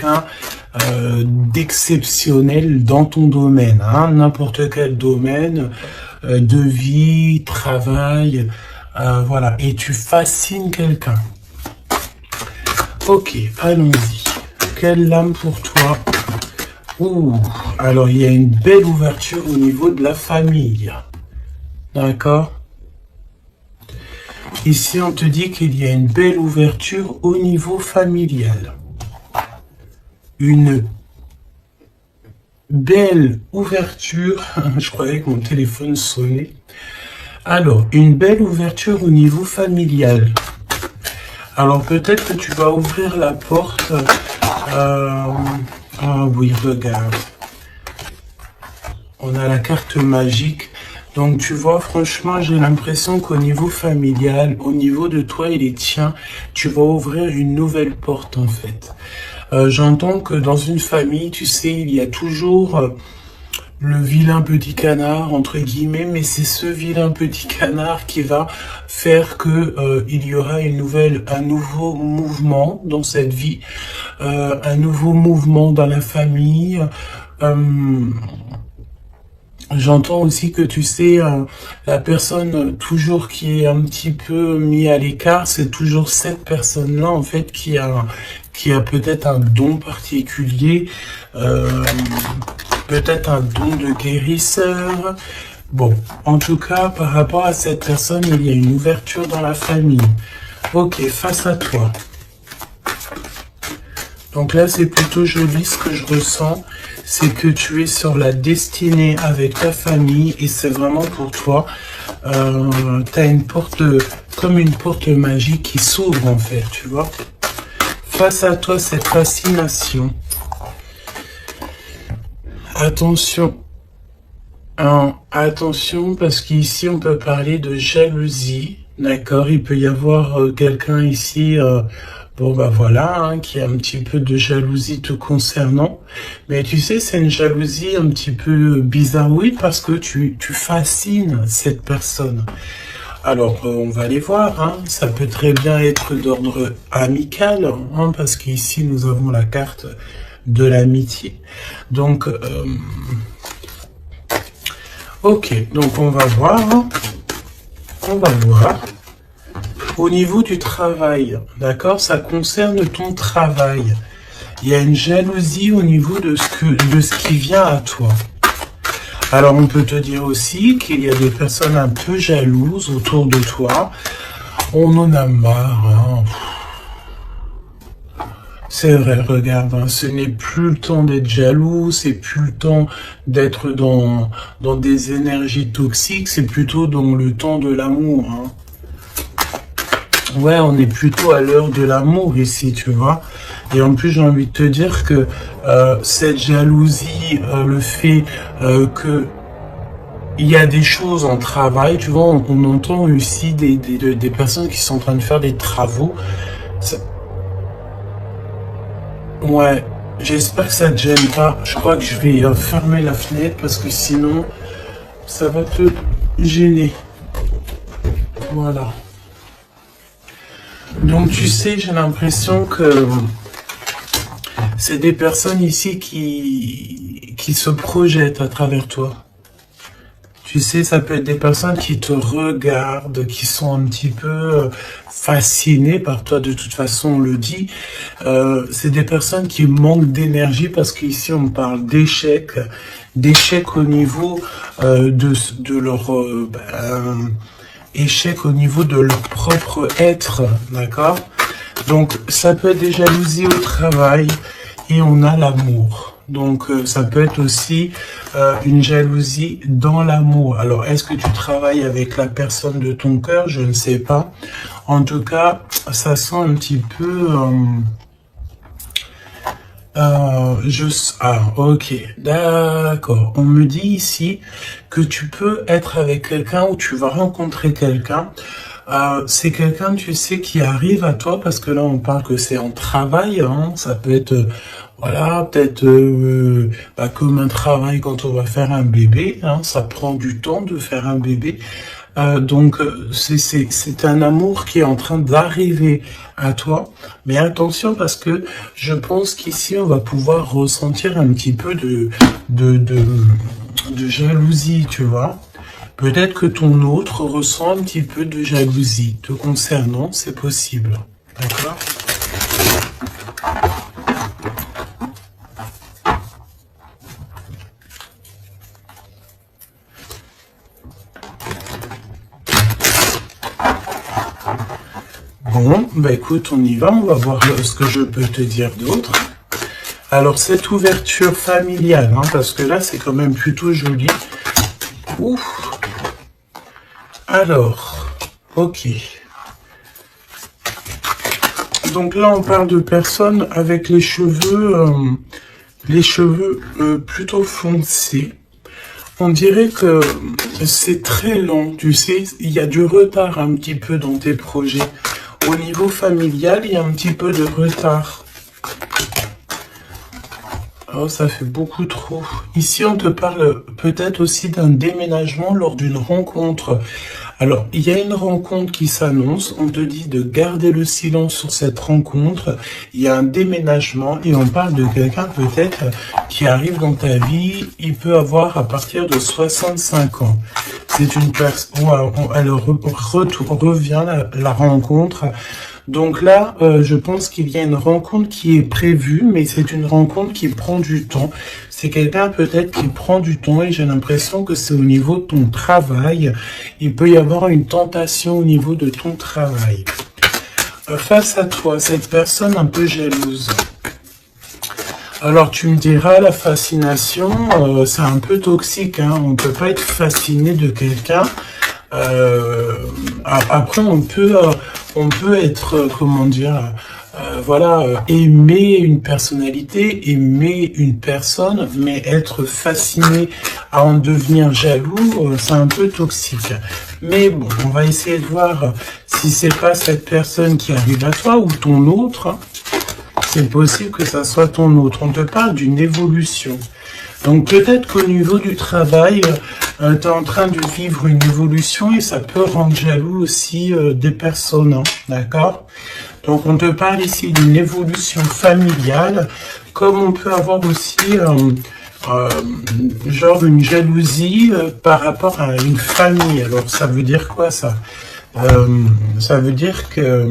quelqu'un d'exceptionnel dans ton domaine, hein, n'importe quel domaine de vie, travail, voilà, et tu fascines quelqu'un. Ok, allons-y. Quelle lame pour toi? Ouh, alors il y a une belle ouverture au niveau de la famille. D'accord? Ici, on te dit qu'il y a une belle ouverture au niveau familial. Une belle ouverture. Je croyais que mon téléphone sonnait. Alors, une belle ouverture au niveau familial. Alors, peut-être que tu vas ouvrir la porte. Ah oui, regarde. On a la carte magique. Donc, tu vois, franchement, j'ai l'impression qu'au niveau familial, au niveau de toi et les tiens, tu vas ouvrir une nouvelle porte, en fait. J'entends que dans une famille, tu sais, il y a toujours le vilain petit canard, entre guillemets, mais c'est ce vilain petit canard qui va faire que il y aura un nouveau mouvement dans cette vie, un nouveau mouvement dans la famille. J'entends aussi que tu sais, la personne toujours qui est un petit peu mis à l'écart, c'est toujours cette personne-là en fait qui a peut-être un don particulier, peut-être un don de guérisseur. Bon, en tout cas, par rapport à cette personne, il y a une ouverture dans la famille. Ok, face à toi. Donc là, c'est plutôt joli ce que je ressens. C'est que tu es sur la destinée avec ta famille et c'est vraiment pour toi. Tu as une porte, comme une porte magique qui s'ouvre en fait, tu vois. Face à toi, cette fascination. Attention. Attention, parce qu'ici, on peut parler de jalousie. D'accord, il peut y avoir quelqu'un ici... bon, bah voilà, hein, qui a un petit peu de jalousie te concernant. Mais tu sais, c'est une jalousie un petit peu bizarre, oui, parce que tu fascines cette personne. Alors, on va aller voir, hein. Ça peut très bien être d'ordre amical, hein, parce qu'ici, nous avons la carte de l'amitié. Donc, ok, donc on va voir. On va voir. Au niveau du travail, d'accord, ça concerne ton travail. Il y a une jalousie au niveau de ce qui vient à toi. Alors, on peut te dire aussi qu'il y a des personnes un peu jalouses autour de toi. On en a marre, hein. C'est vrai, regarde, hein, ce n'est plus le temps d'être jaloux, c'est plus le temps d'être dans des énergies toxiques, c'est plutôt dans le temps de l'amour, hein. Ouais, on est plutôt à l'heure de l'amour ici, tu vois. Et en plus, j'ai envie de te dire que cette jalousie, le fait que il y a des choses en travail, tu vois, on entend aussi des personnes qui sont en train de faire des travaux. Ouais, j'espère que ça te gêne pas. Je crois que je vais fermer la fenêtre parce que sinon, ça va te gêner. Voilà. Donc tu sais, j'ai l'impression que c'est des personnes ici qui se projettent à travers toi. Tu sais, ça peut être des personnes qui te regardent, qui sont un petit peu fascinées par toi, de toute façon on le dit. C'est des personnes qui manquent d'énergie parce qu'ici on parle d'échec au niveau de leur... échec au niveau de leur propre être, d'accord? Donc, ça peut être des jalousies au travail et on a l'amour. Donc, ça peut être aussi une jalousie dans l'amour. Alors, est-ce que tu travailles avec la personne de ton cœur? Je ne sais pas. En tout cas, ça sent un petit peu... ok, d'accord. On me dit ici que tu peux être avec quelqu'un ou tu vas rencontrer quelqu'un. C'est quelqu'un, tu sais, qui arrive à toi parce que là, on parle que c'est en travail. Hein, ça peut être, voilà, peut-être comme un travail quand on va faire un bébé. Hein, ça prend du temps de faire un bébé. C'est un amour qui est en train d'arriver à toi. Mais attention parce que je pense qu'ici, on va pouvoir ressentir un petit peu de, de, de jalousie, tu vois. Peut-être que ton autre ressent un petit peu de jalousie te concernant, c'est possible. D'accord? Bon, bah écoute, on y va, on va voir ce que je peux te dire d'autre. Alors, cette ouverture familiale, hein, parce que là, c'est quand même plutôt joli. Ouf. Alors, ok. Donc là, on parle de personnes avec les cheveux plutôt foncés. On dirait que c'est très lent, tu sais, il y a du retard un petit peu dans tes projets. Au niveau familial, il y a un petit peu de retard. Oh, ça fait beaucoup trop. Ici, on te parle peut-être aussi d'un déménagement lors d'une rencontre. Alors, il y a une rencontre qui s'annonce. On te dit de garder le silence sur cette rencontre. Il y a un déménagement et on parle de quelqu'un peut-être qui arrive dans ta vie. Il peut avoir à partir de 65 ans. C'est une personne, elle revient la rencontre. Donc là, je pense qu'il y a une rencontre qui est prévue, mais c'est une rencontre qui prend du temps. C'est quelqu'un peut-être qui prend du temps et j'ai l'impression que c'est au niveau de ton travail. Il peut y avoir une tentation au niveau de ton travail. Face à toi, cette personne un peu jalouse. Alors tu me diras, la fascination, c'est un peu toxique, hein. On ne peut pas être fasciné de quelqu'un. Après, on peut être, comment dire, aimer une personnalité, aimer une personne, mais être fasciné à en devenir jaloux, c'est un peu toxique. Mais bon, on va essayer de voir si c'est pas cette personne qui arrive à toi ou ton autre. C'est possible que ça soit ton autre. On te parle d'une évolution. Donc peut-être qu'au niveau du travail, tu es en train de vivre une évolution et ça peut rendre jaloux aussi des personnes, hein, d'accord? Donc on te parle ici d'une évolution familiale, comme on peut avoir aussi genre une jalousie par rapport à une famille. Alors ça veut dire quoi ça? Ça veut dire que...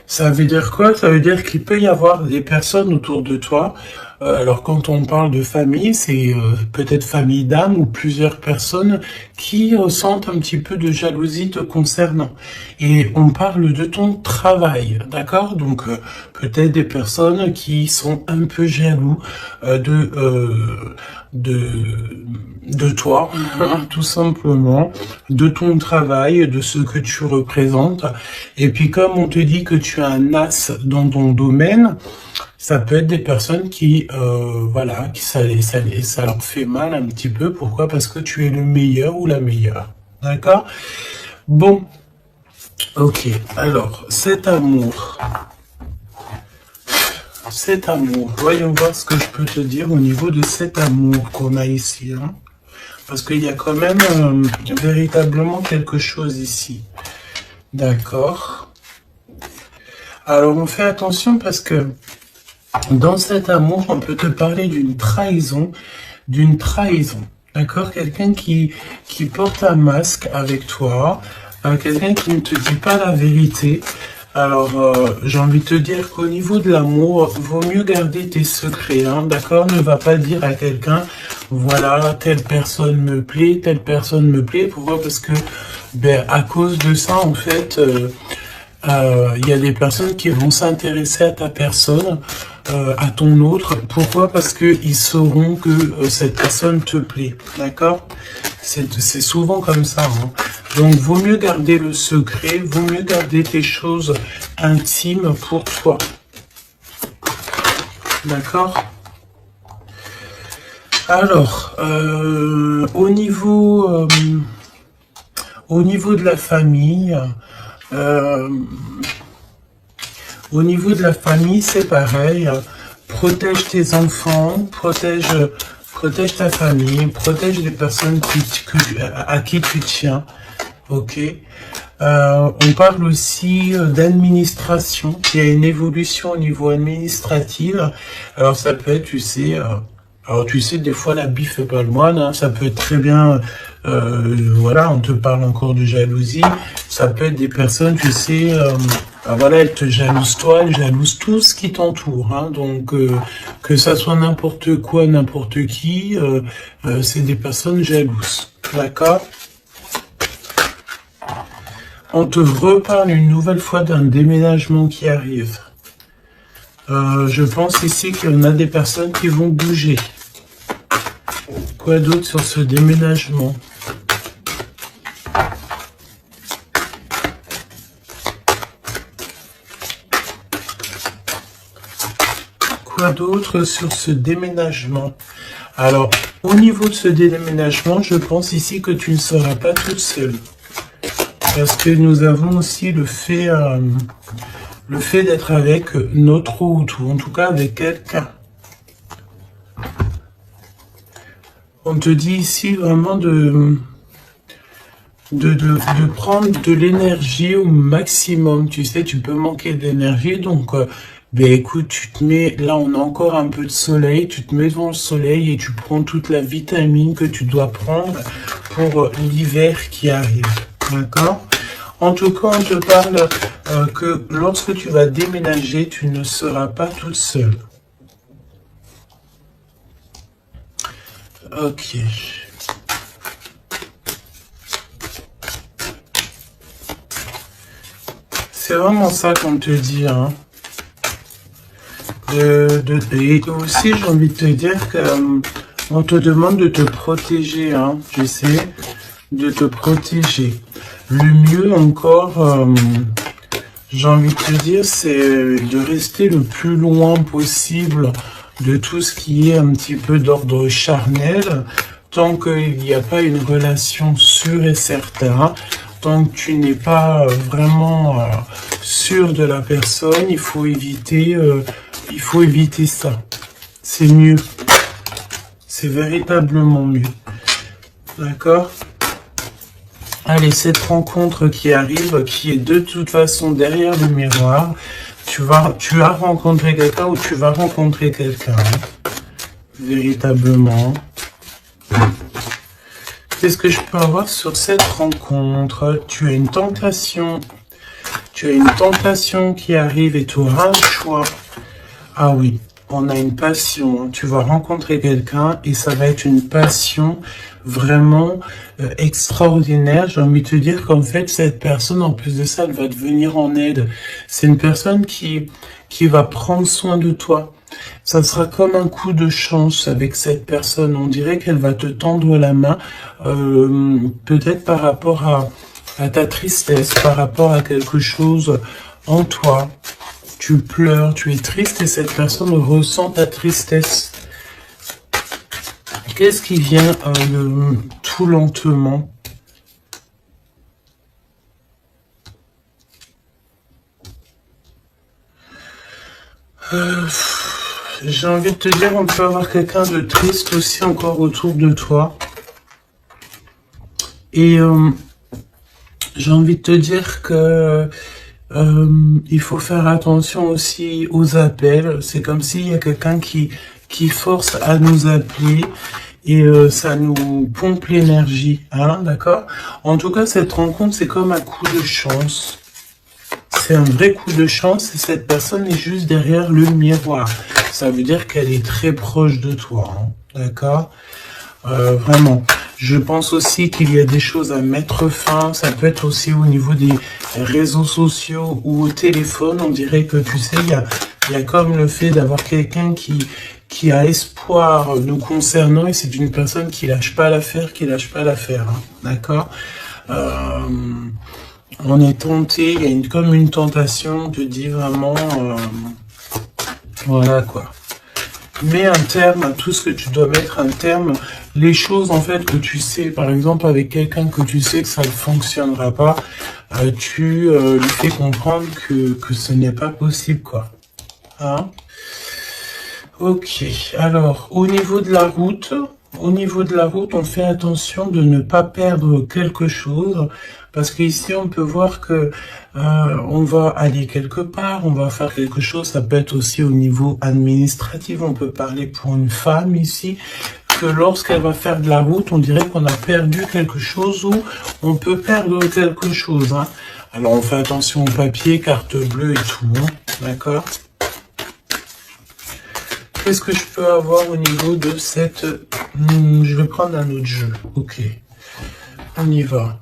Ça veut dire quoi? Ça veut dire qu'il peut y avoir des personnes autour de toi. Alors quand on parle de famille, c'est peut-être famille d'âme ou plusieurs personnes qui ressentent un petit peu de jalousie te concernant. Et on parle de ton travail, d'accord? Donc peut-être des personnes qui sont un peu jaloux de toi, hein, tout simplement, de ton travail, de ce que tu représentes. Et puis comme on te dit que tu as un as dans ton domaine, ça peut être des personnes qui, ça leur fait mal un petit peu. Pourquoi? Parce que tu es le meilleur ou la meilleure. D'accord? Bon. Ok. Alors, cet amour, voyons voir ce que je peux te dire au niveau de cet amour qu'on a ici, hein. Parce qu'il y a quand même véritablement quelque chose ici. D'accord. Alors, on fait attention parce que dans cet amour, on peut te parler d'une trahison, d'accord? Quelqu'un qui porte un masque avec toi, quelqu'un qui ne te dit pas la vérité. Alors, j'ai envie de te dire qu'au niveau de l'amour, vaut mieux garder tes secrets, hein, d'accord? Ne va pas dire à quelqu'un, voilà, telle personne me plaît, telle personne me plaît. Pourquoi? Parce que, à cause de ça, en fait, il y a des personnes qui vont s'intéresser à ta personne, à ton autre. Pourquoi? Parce que ils sauront que cette personne te plaît, d'accord? C'est souvent comme ça, hein. Donc, vaut mieux garder le secret, vaut mieux garder tes choses intimes pour toi. D'accord? Alors, au niveau de la famille, c'est pareil. Protège tes enfants, protège ta famille, protège les personnes à qui tu tiens. Ok. On parle aussi d'administration. Il y a une évolution au niveau administratif. Alors ça peut être, tu sais, alors tu sais, des fois la bille fait pas le moine. Hein, ça peut être très bien. Voilà, on te parle encore de jalousie. Ça peut être des personnes, tu sais. Voilà, elles te jalousent toi, elles jalousent tout ce qui t'entoure. Hein, donc que ça soit n'importe quoi, n'importe qui, c'est des personnes jalouses. D'accord? On te reparle une nouvelle fois d'un déménagement qui arrive. Je pense ici qu'il y en a des personnes qui vont bouger. Quoi d'autre sur ce déménagement? Quoi d'autre sur ce déménagement? Alors, au niveau de ce déménagement, je pense ici que tu ne seras pas toute seule. Parce que nous avons aussi le fait d'être avec notre hôte, ou en tout cas avec quelqu'un. On te dit ici vraiment de prendre de l'énergie au maximum. Tu sais, tu peux manquer d'énergie, donc ben écoute, tu te mets, là on a encore un peu de soleil, tu te mets devant le soleil et tu prends toute la vitamine que tu dois prendre pour l'hiver qui arrive. D'accord? En tout cas, on te parle que lorsque tu vas déménager, tu ne seras pas toute seule. Ok. C'est vraiment ça qu'on te dit, hein. Et aussi, j'ai envie de te dire que on te demande de te protéger, hein, tu sais, de te protéger. Le mieux encore, j'ai envie de te dire, c'est de rester le plus loin possible de tout ce qui est un petit peu d'ordre charnel, tant qu'il n'y a pas une relation sûre et certaine, tant que tu n'es pas vraiment sûr de la personne, il faut éviter ça. C'est mieux. C'est véritablement mieux. D'accord ? Allez, cette rencontre qui arrive, qui est de toute façon derrière le miroir, tu as rencontré quelqu'un ou tu vas rencontrer quelqu'un. Hein, véritablement. Qu'est-ce que je peux avoir sur cette rencontre? Tu as une tentation. Tu as une tentation qui arrive et tu auras un choix. Ah oui, on a une passion. Tu vas rencontrer quelqu'un et ça va être une passion vraiment extraordinaire. J'ai envie de te dire qu'en fait, cette personne, en plus de ça, elle va te venir en aide. C'est une personne qui va prendre soin de toi. Ça sera comme un coup de chance avec cette personne. On dirait qu'elle va te tendre la main, peut-être par rapport à ta tristesse, par rapport à quelque chose en toi. Tu pleures, tu es triste et cette personne ressent ta tristesse. Qu'est-ce qui vient tout lentement? J'ai envie de te dire, on peut avoir quelqu'un de triste aussi encore autour de toi. Et j'ai envie de te dire que il faut faire attention aussi aux appels. C'est comme s'il y a quelqu'un qui force à nous appeler et ça nous pompe l'énergie, hein, d'accord? En tout cas, cette rencontre, c'est comme un coup de chance. C'est un vrai coup de chance et cette personne est juste derrière le miroir. Ça veut dire qu'elle est très proche de toi, hein, d'accord? Vraiment. Je pense aussi qu'il y a des choses à mettre fin. Ça peut être aussi au niveau des réseaux sociaux ou au téléphone. On dirait que, tu sais, il y a comme le fait d'avoir quelqu'un qui a espoir nous concernant et c'est une personne qui lâche pas l'affaire, hein, d'accord? On est tenté, il y a comme une tentation de dire vraiment, voilà quoi. Mets un terme à tout ce que tu dois mettre un terme. Les choses en fait que tu sais, par exemple avec quelqu'un que tu sais que ça ne fonctionnera pas, tu lui fais comprendre que ce n'est pas possible quoi. Hein? Ok, alors au niveau de la route, on fait attention de ne pas perdre quelque chose, parce qu'ici on peut voir que on va aller quelque part, on va faire quelque chose, ça peut être aussi au niveau administratif, on peut parler pour une femme ici, que lorsqu'elle va faire de la route, on dirait qu'on a perdu quelque chose ou on peut perdre quelque chose. Hein. Alors on fait attention au papier, carte bleue et tout, hein, d'accord? Qu'est-ce que je peux avoir au niveau de cette... je vais prendre un autre jeu. Ok. On y va.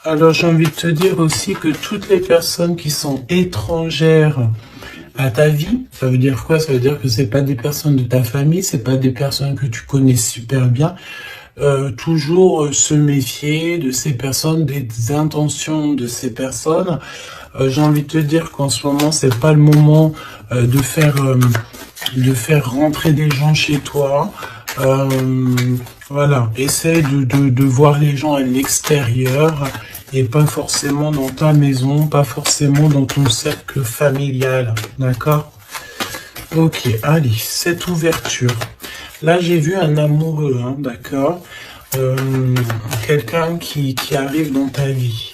Alors j'ai envie de te dire aussi que toutes les personnes qui sont étrangères à ta vie, ça veut dire quoi? Ça veut dire que c'est pas des personnes de ta famille, c'est pas des personnes que tu connais super bien. Toujours se méfier de ces personnes, des intentions de ces personnes. J'ai envie de te dire qu'en ce moment, c'est pas le moment de faire rentrer des gens chez toi. Voilà, essaie de voir les gens à l'extérieur et pas forcément dans ta maison, pas forcément dans ton cercle familial, d'accord? Ok, allez, cette ouverture. Là, j'ai vu un amoureux, hein, d'accord? Quelqu'un qui arrive dans ta vie.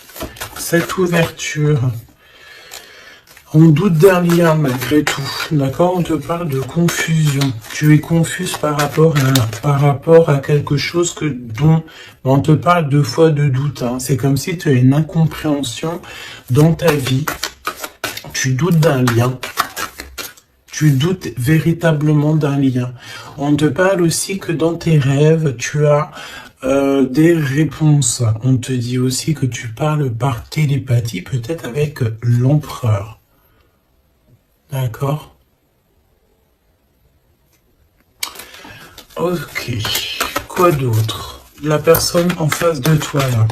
Cette ouverture, on doute d'un lien malgré tout, d'accord? On te parle de confusion. Tu es confuse par rapport à quelque chose dont on te parle deux fois de doute. Hein. C'est comme si tu as une incompréhension dans ta vie. Tu doutes d'un lien. Tu doutes véritablement d'un lien. On te parle aussi que dans tes rêves, tu as des réponses. On te dit aussi que tu parles par télépathie, peut-être avec l'empereur. D'accord? Ok. Quoi d'autre? La personne en face de toi, là.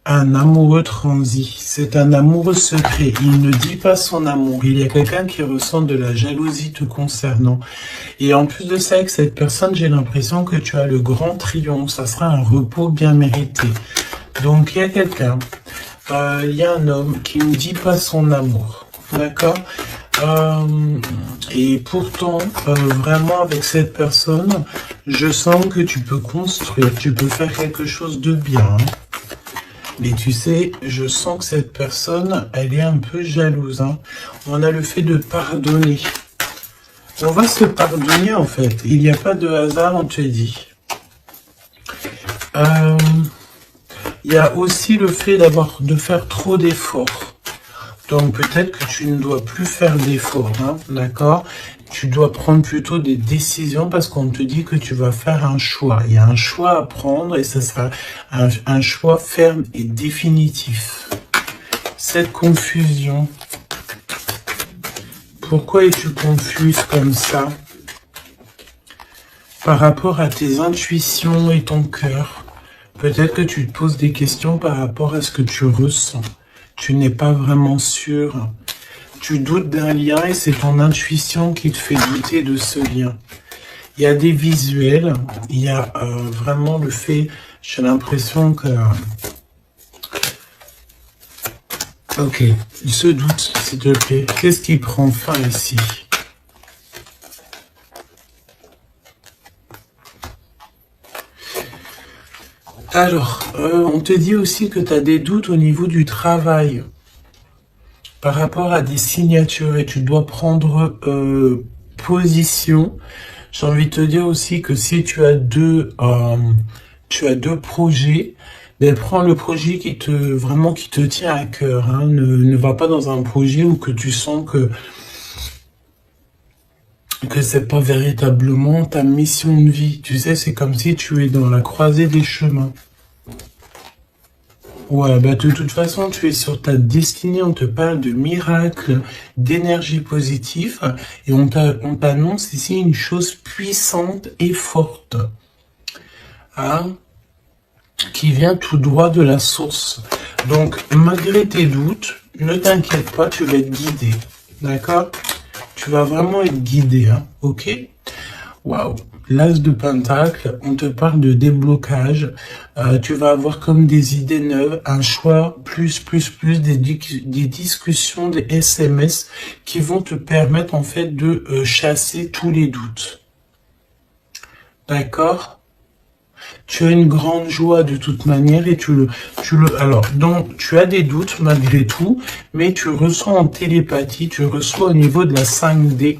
Un amoureux transi. C'est un amoureux secret. Il ne dit pas son amour. Il y a quelqu'un qui ressent de la jalousie te concernant. Et en plus de ça, avec cette personne, j'ai l'impression que tu as le grand triomphe. Ça sera un repos bien mérité. Donc, il y a quelqu'un. Il y a un homme qui ne dit pas son amour. D'accord? Et pourtant, vraiment avec cette personne, je sens que tu peux construire, tu peux faire quelque chose de bien. Hein. Mais tu sais, je sens que cette personne, elle est un peu jalouse. Hein. On a le fait de pardonner. On va se pardonner en fait. Il n'y a pas de hasard, on te dit. Il y a aussi le fait de faire trop d'efforts. Donc peut-être que tu ne dois plus faire d'efforts, hein, d'accord? Tu dois prendre plutôt des décisions parce qu'on te dit que tu vas faire un choix. Il y a un choix à prendre et ce sera un choix ferme et définitif. Cette confusion, pourquoi es-tu confuse comme ça? Par rapport à tes intuitions et ton cœur, peut-être que tu te poses des questions par rapport à ce que tu ressens. Tu n'es pas vraiment sûr. Tu doutes d'un lien et c'est ton intuition qui te fait douter de ce lien. Il y a des visuels, il y a vraiment le fait, j'ai l'impression que... Ok, il se doute, s'il te plaît. Qu'est-ce qui prend fin ici? Alors, on te dit aussi que tu as des doutes au niveau du travail par rapport à des signatures et tu dois prendre position. J'ai envie de te dire aussi que si tu as deux projets, ben prends le projet qui te tient à cœur. Hein. Ne va pas dans un projet où que tu sens que c'est pas véritablement ta mission de vie. Tu sais, c'est comme si tu es dans la croisée des chemins. Ouais, bah de toute façon, tu es sur ta destinée, on te parle de miracles, d'énergie positive, et on t'annonce ici une chose puissante et forte, hein, qui vient tout droit de la source. Donc, malgré tes doutes, ne t'inquiète pas, tu vas être guidé, d'accord? Tu vas vraiment être guidé, hein, ok? Waouh! l'as de pentacle, on te parle de déblocage. Tu vas avoir comme des idées neuves, un choix, plus, des discussions, des SMS qui vont te permettre en fait de chasser tous les doutes. D'accord? Tu as une grande joie de toute manière et alors, donc, tu as des doutes malgré tout, mais tu ressens en télépathie, tu reçois au niveau de la 5D,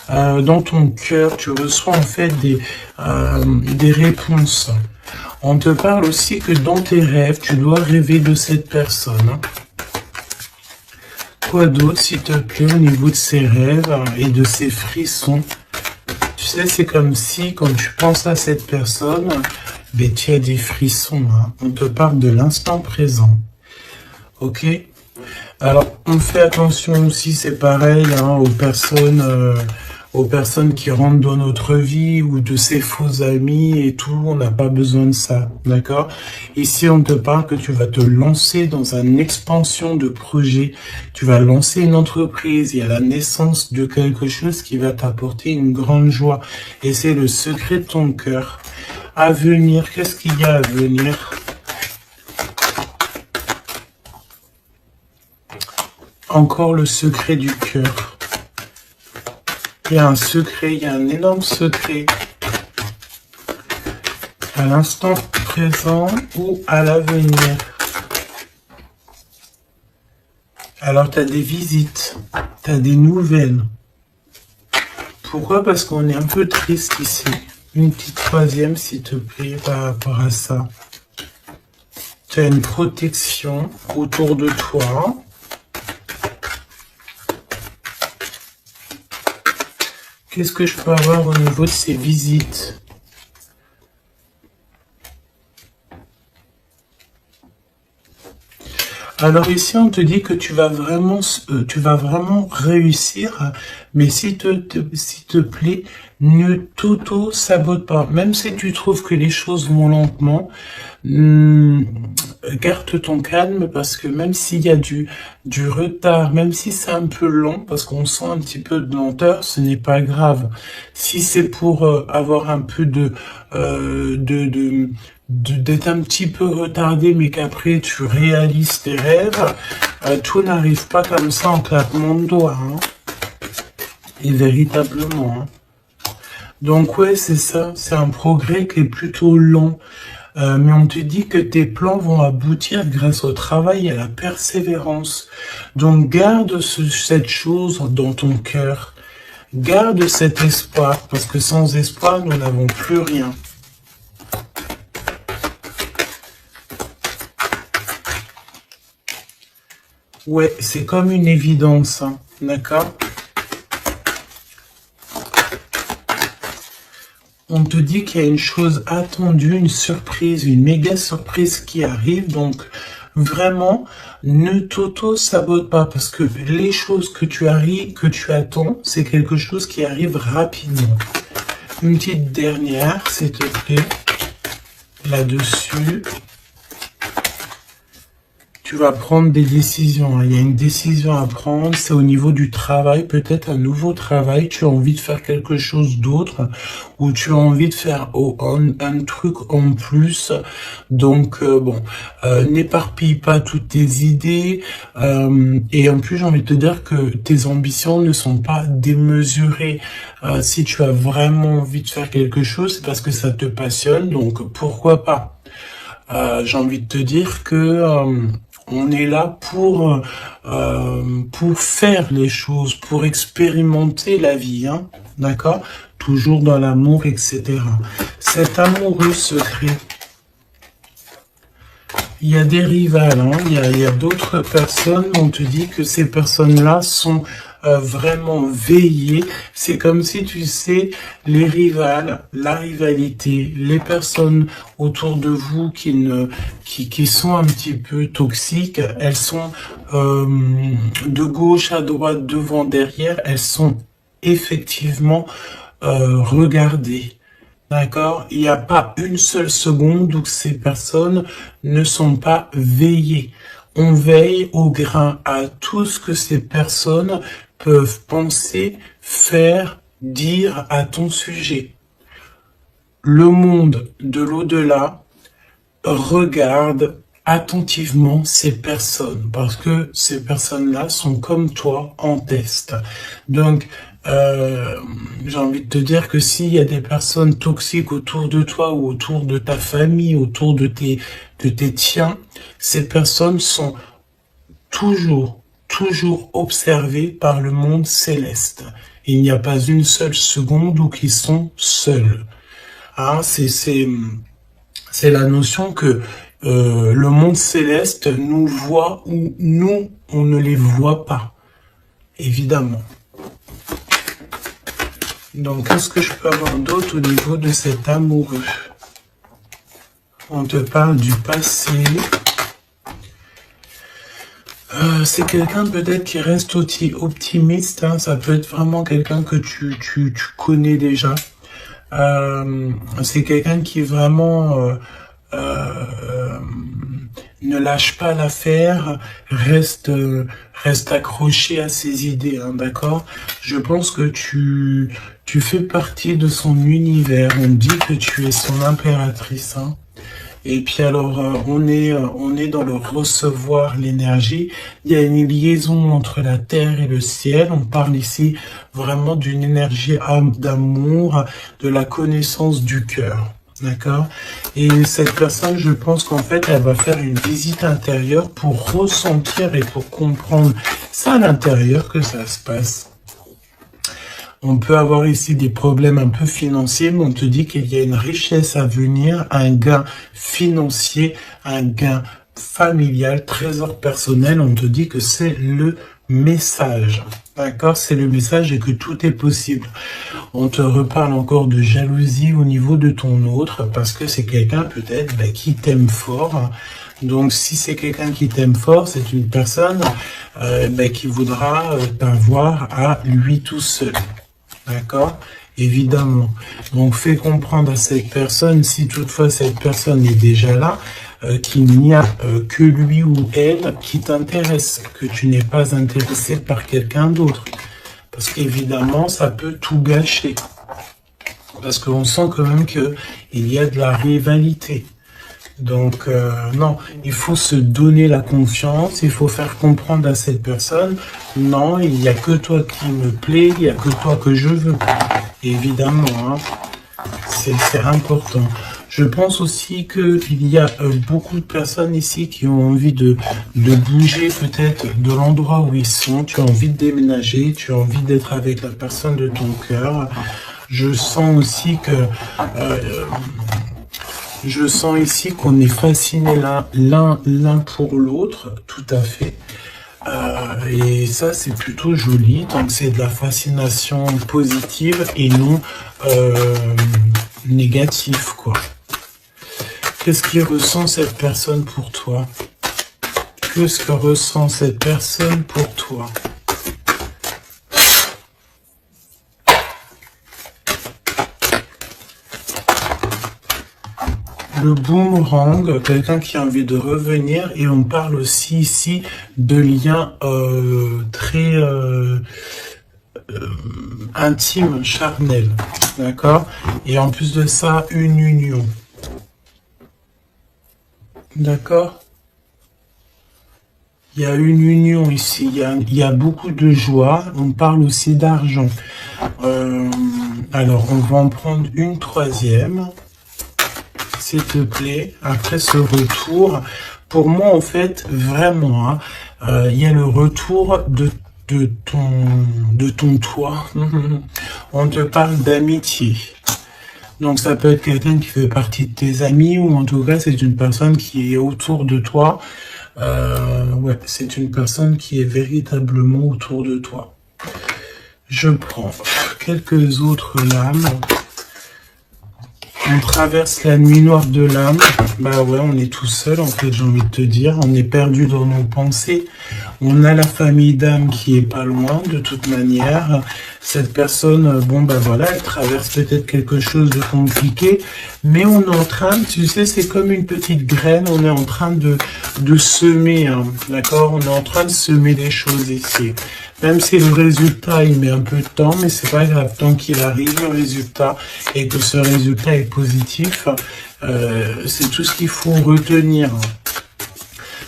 dans ton cœur, tu reçois en fait des réponses. On te parle aussi que dans tes rêves, tu dois rêver de cette personne. Quoi d'autre, s'il te plaît, au niveau de ces rêves et de ces frissons? Tu sais, c'est comme si, quand tu penses à cette personne, ben, tu as des frissons. Hein. On te parle de l'instant présent. Ok? Alors, on fait attention aussi, c'est pareil, hein, aux personnes qui rentrent dans notre vie ou de ses faux amis et tout. On n'a pas besoin de ça. D'accord? Ici, on te parle que tu vas te lancer dans une expansion de projet. Tu vas lancer une entreprise. Il y a la naissance de quelque chose qui va t'apporter une grande joie. Et c'est le secret de ton cœur. À venir, qu'est-ce qu'il y a à venir? Encore le secret du cœur. Il y a un secret, il y a un énorme secret. À l'instant présent ou à l'avenir. Alors, tu as des visites, tu as des nouvelles. Pourquoi? Parce qu'on est un peu triste ici. Une petite troisième, s'il te plaît, par rapport à ça. Tu as une protection autour de toi. Qu'est-ce que je peux avoir au niveau de ces visites? Alors ici, on te dit que tu vas vraiment réussir, mais s'il te plaît, ne t'auto-sabote pas. Même si tu trouves que les choses vont lentement, garde ton calme parce que même s'il y a du retard, même si c'est un peu lent, parce qu'on sent un petit peu de lenteur, ce n'est pas grave. Si c'est pour avoir un peu d'être un petit peu retardé, mais qu'après tu réalises tes rêves, tout n'arrive pas comme ça en claquement de doigts. Hein. Et véritablement. Hein. Donc ouais, c'est ça, c'est un progrès qui est plutôt lent. Mais on te dit que tes plans vont aboutir grâce au travail et à la persévérance. Donc garde cette chose dans ton cœur. Garde cet espoir, parce que sans espoir, nous n'avons plus rien. Ouais, c'est comme une évidence, hein, d'accord? On te dit qu'il y a une chose attendue, une surprise, une méga surprise qui arrive, donc vraiment, ne t'auto-sabote pas, parce que les choses que tu attends, c'est quelque chose qui arrive rapidement. Une petite dernière, s'il te plaît, là-dessus. Tu vas prendre des décisions. Il y a une décision à prendre. C'est au niveau du travail, peut-être un nouveau travail. Tu as envie de faire quelque chose d'autre ou tu as envie de faire un truc en plus. Donc, n'éparpille pas toutes tes idées. Et en plus, j'ai envie de te dire que tes ambitions ne sont pas démesurées. Si tu as vraiment envie de faire quelque chose, c'est parce que ça te passionne. Donc, pourquoi pas? J'ai envie de te dire que on est là pour faire les choses, pour expérimenter la vie, hein, d'accord? Toujours dans l'amour, etc. Cet amoureux secret, il y a des rivales, hein, il y a d'autres personnes, on te dit que ces personnes-là sont vraiment veillées. C'est comme si, tu sais, les rivales, la rivalité, les personnes autour de vous qui sont un petit peu toxiques, elles sont de gauche à droite, devant, derrière, elles sont effectivement regardées. D'accord? Il n'y a pas une seule seconde où ces personnes ne sont pas veillées. On veille au grain à tout ce que ces personnes peuvent penser, faire, dire à ton sujet. le monde de l'au-delà regarde attentivement ces personnes parce que ces personnes-là sont comme toi en test. Donc, j'ai envie de te dire que s'il y a des personnes toxiques autour de toi ou autour de ta famille, autour de tes tiens, ces personnes sont toujours observées par le monde céleste. Il n'y a pas une seule seconde où ils sont seuls. Hein, c'est la notion que le monde céleste nous voit ou nous, on ne les voit pas, évidemment. Donc, qu'est-ce que je peux avoir d'autre au niveau de cet amoureux? On te parle du passé. C'est quelqu'un peut-être qui reste optimiste. Hein, ça peut être vraiment quelqu'un que tu connais déjà. C'est quelqu'un qui vraiment ne lâche pas l'affaire, reste accroché à ses idées, hein, d'accord? Je pense que tu fais partie de son univers. On dit que tu es son impératrice, hein. Et puis alors, on est dans le recevoir l'énergie. Il y a une liaison entre la terre et le ciel. On parle ici vraiment d'une énergie d'amour, de la connaissance du cœur. D'accord? Et cette personne, je pense qu'en fait, elle va faire une visite intérieure pour ressentir et pour comprendre ça à l'intérieur que ça se passe. On peut avoir ici des problèmes un peu financiers, mais on te dit qu'il y a une richesse à venir, un gain financier, un gain familial, trésor personnel. On te dit que c'est le message. D'accord? C'est le message et que tout est possible. On te reparle encore de jalousie au niveau de ton autre, parce que c'est quelqu'un peut-être qui t'aime fort. Donc si c'est quelqu'un qui t'aime fort, c'est une personne qui voudra t'avoir à lui tout seul. D'accord? Évidemment. Donc, fais comprendre à cette personne, si toutefois cette personne est déjà là, qu'il n'y a que lui ou elle qui t'intéresse, que tu n'es pas intéressé par quelqu'un d'autre. Parce qu'évidemment, ça peut tout gâcher. Parce qu'on sent quand même qu'il y a de la rivalité. Donc, non, il faut se donner la confiance, il faut faire comprendre à cette personne, non, il n'y a que toi qui me plaît, il n'y a que toi que je veux. Évidemment, hein, c'est important. Je pense aussi qu'il y a beaucoup de personnes ici qui ont envie de bouger peut-être de l'endroit où ils sont. Tu as envie de déménager, tu as envie d'être avec la personne de ton cœur. Je sens aussi que... je sens ici qu'on est fascinés l'un pour l'autre, tout à fait. Et ça, c'est plutôt joli. Donc, c'est de la fascination positive et non négative, quoi. Qu'est-ce qu'il ressent cette personne pour toi? Qu'est-ce que ressent cette personne pour toi? Le boomerang, quelqu'un qui a envie de revenir, et on parle aussi ici de liens très intimes, charnels, d'accord? Et en plus de ça, une union, d'accord? Il y a une union ici, il y a beaucoup de joie, on parle aussi d'argent. Alors, on va en prendre une troisième. S'il te plaît, après ce retour, pour moi, en fait, vraiment, hein, il y a le retour de ton toi. On te parle d'amitié. Donc, ça peut être quelqu'un qui fait partie de tes amis, ou en tout cas, c'est une personne qui est autour de toi. Ouais, c'est une personne qui est véritablement autour de toi. Je prends quelques autres lames. On traverse la nuit noire de l'âme. Bah ouais, on est tout seul, en fait, j'ai envie de te dire. On est perdu dans nos pensées. On a la famille d'âme qui est pas loin, de toute manière. Cette personne, bon, bah voilà, elle traverse peut-être quelque chose de compliqué. Mais on est en train, tu sais, c'est comme une petite graine. On est en train de semer, hein, d'accord? On est en train de semer des choses ici. Même si le résultat, il met un peu de temps, mais c'est pas grave. Tant qu'il arrive, le résultat, et que ce résultat est positif, c'est tout ce qu'il faut retenir.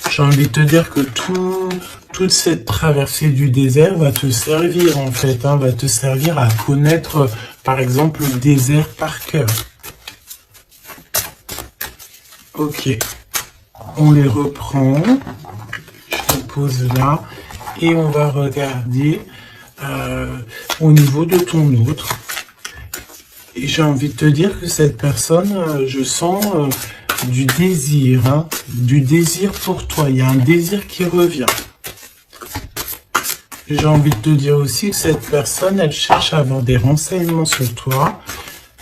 J'ai envie de te dire que toute cette traversée du désert va te servir, en fait, hein, va te servir à connaître, par exemple, le désert par cœur. Ok. On les reprend. Je les pose là. Et on va regarder au niveau de ton autre. Et j'ai envie de te dire que cette personne, je sens du désir, hein, du désir pour toi. Il y a un désir qui revient. J'ai envie de te dire aussi que cette personne, elle cherche à avoir des renseignements sur toi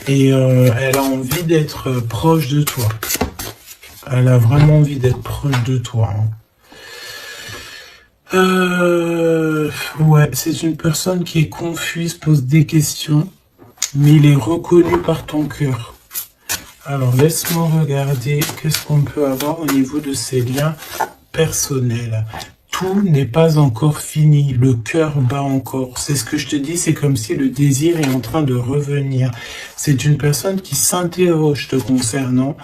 et elle a envie d'être proche de toi. Elle a vraiment envie d'être proche de toi. Hein. Ouais, c'est une personne qui est confuse, pose des questions, mais il est reconnu par ton cœur. Alors, laisse-moi regarder qu'est-ce qu'on peut avoir au niveau de ces liens personnels. Tout n'est pas encore fini, le cœur bat encore. C'est ce que je te dis, c'est comme si le désir est en train de revenir. C'est une personne qui s'interroge te concernant.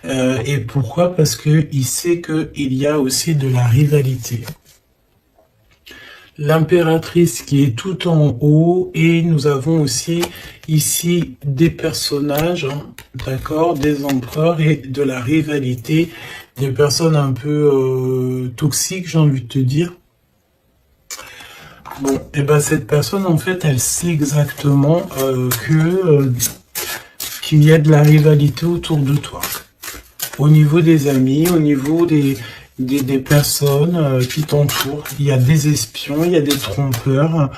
Et pourquoi? Parce que il sait qu'il y a aussi de la rivalité. L'impératrice qui est tout en haut et nous avons aussi ici des personnages, hein, d'accord, des empereurs et de la rivalité, des personnes un peu toxiques, j'ai envie de te dire. Bon, et ben cette personne en fait, elle sait exactement qu'il y a de la rivalité autour de toi. Au niveau des amis, au niveau des personnes qui t'entourent. Il y a des espions, il y a des trompeurs.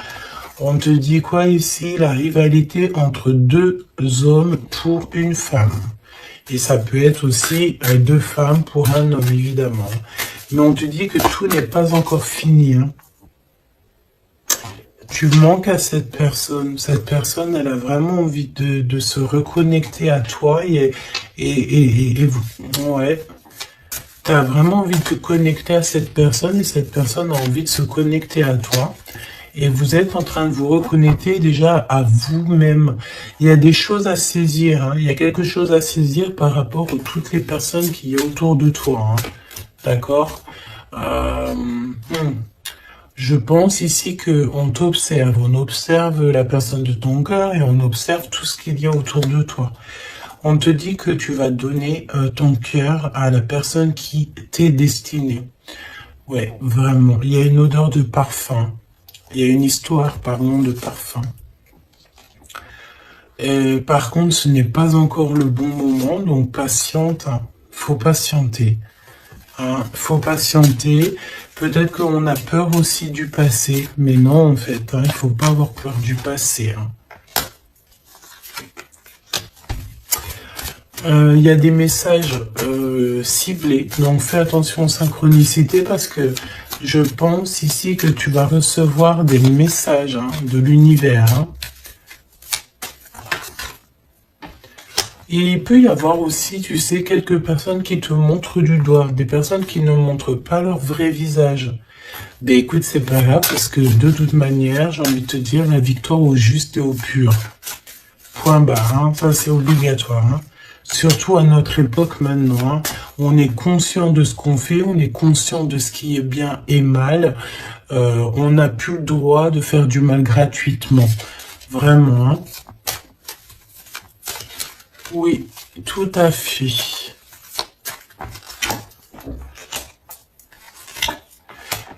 On te dit quoi ici? La rivalité entre deux hommes pour une femme. Et ça peut être aussi deux femmes pour un homme, évidemment. Mais on te dit que tout n'est pas encore fini. Hein. Tu manques à cette personne. Cette personne, elle a vraiment envie de se reconnecter à toi. Et ouais. Tu as vraiment envie de te connecter à cette personne et cette personne a envie de se connecter à toi. Et vous êtes en train de vous reconnecter déjà à vous-même. Il y a des choses à saisir. Hein. Il y a quelque chose à saisir par rapport à toutes les personnes qui y a autour de toi. Hein. D'accord Je pense ici qu'on t'observe. On observe la personne de ton cœur et on observe tout ce qu'il y a autour de toi. On te dit que tu vas donner ton cœur à la personne qui t'est destinée. Ouais, vraiment. Il y a une odeur de parfum. Il y a une histoire, pardon, de parfum. Et, par contre, ce n'est pas encore le bon moment, donc patiente. Hein. Faut patienter. Hein. Faut patienter. Peut-être qu'on a peur aussi du passé, mais non, en fait. Hein, il faut pas avoir peur du passé. Hein. Il y a des messages ciblés, donc fais attention aux synchronicités parce que je pense ici que tu vas recevoir des messages hein, de l'univers. Hein. Et il peut y avoir aussi, tu sais, quelques personnes qui te montrent du doigt, des personnes qui ne montrent pas leur vrai visage. Ben écoute, c'est pas grave parce que de toute manière, j'ai envie de te dire la victoire au juste et au pur. Point barre, hein, ça c'est obligatoire. Hein. Surtout à notre époque maintenant, hein, on est conscient de ce qu'on fait, on est conscient de ce qui est bien et mal. On n'a plus le droit de faire du mal gratuitement. Vraiment. Hein. Oui, tout à fait.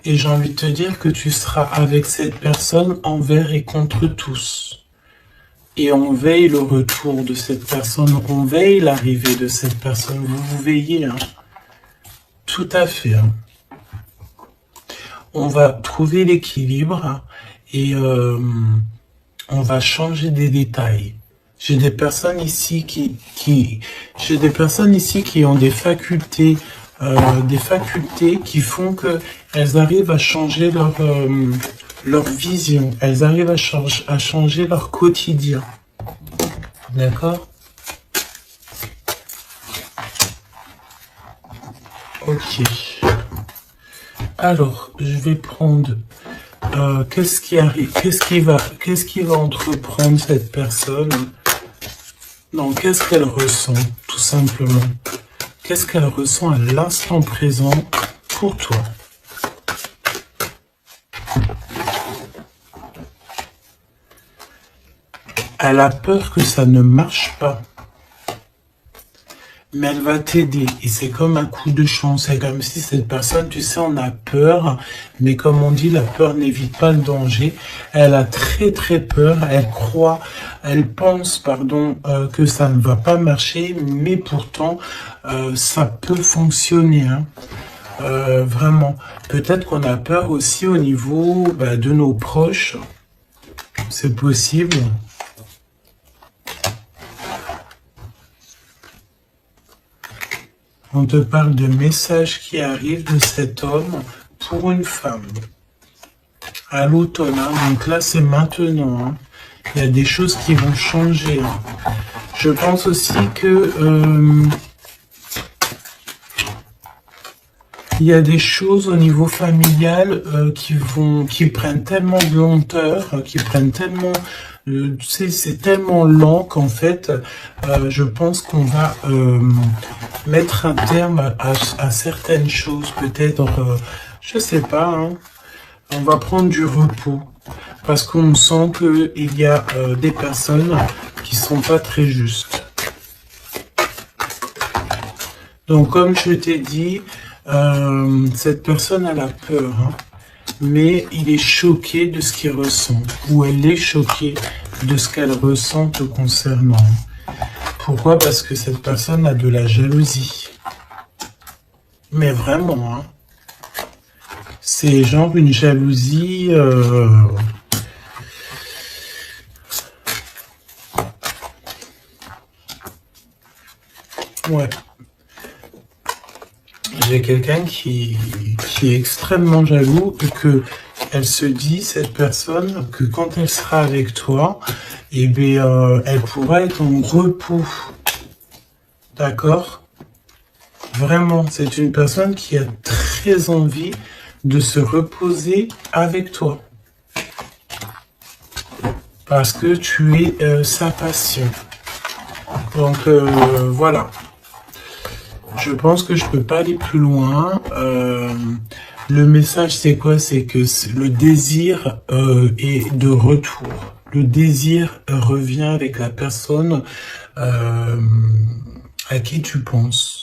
Et j'ai envie de te dire que tu seras avec cette personne envers et contre tous. Et on veille le retour de cette personne, on veille l'arrivée de cette personne. Vous veillez, hein. Tout à fait. Hein. On va trouver l'équilibre hein, et on va changer des détails. J'ai des personnes ici j'ai des personnes ici qui ont des facultés qui font que elles arrivent à changer leur vision, elles arrivent à changer leur quotidien. D'accord? Ok. Alors, je vais prendre qu'est-ce qui arrive, qu'est-ce qui va entreprendre cette personne? Non, qu'est-ce qu'elle ressent, tout simplement? Qu'est-ce qu'elle ressent à l'instant présent pour toi? Elle a peur que ça ne marche pas. Mais elle va t'aider. Et c'est comme un coup de chance. C'est comme si cette personne, tu sais, on a peur. Mais comme on dit, la peur n'évite pas le danger. Elle a très très peur. Elle pense, pardon, que ça ne va pas marcher. Mais pourtant, ça peut fonctionner. Hein. Vraiment. Peut-être qu'on a peur aussi au niveau de nos proches. C'est possible. On te parle de messages qui arrivent de cet homme pour une femme. À l'automne, hein, donc là c'est maintenant. Hein. Il y a des choses qui vont changer. Hein. Je pense aussi que il y a des choses au niveau familial qui prennent tellement de lenteur, qui prennent tellement... c'est tellement lent qu'en fait, je pense qu'on va mettre un terme à certaines choses. Peut-être, je sais pas, hein, on va prendre du repos. Parce qu'on sent qu'il y a des personnes qui sont pas très justes. Donc, comme je t'ai dit, cette personne elle a peur, hein, mais il est choqué de ce qu'il ressent, ou elle est choquée de ce qu'elle ressent te concernant. Pourquoi? Parce que cette personne a de la jalousie. Mais vraiment, hein, c'est genre une jalousie... Ouais. J'ai quelqu'un qui est extrêmement jaloux et que elle se dit, cette personne, que quand elle sera avec toi, eh bien, elle pourra être en repos. D'accord? Vraiment, c'est une personne qui a très envie de se reposer avec toi. Parce que tu es sa passion. Donc, voilà. Je pense que je peux pas aller plus loin. Le message, c'est quoi? C'est que le désir est de retour. Le désir revient avec la personne à qui tu penses.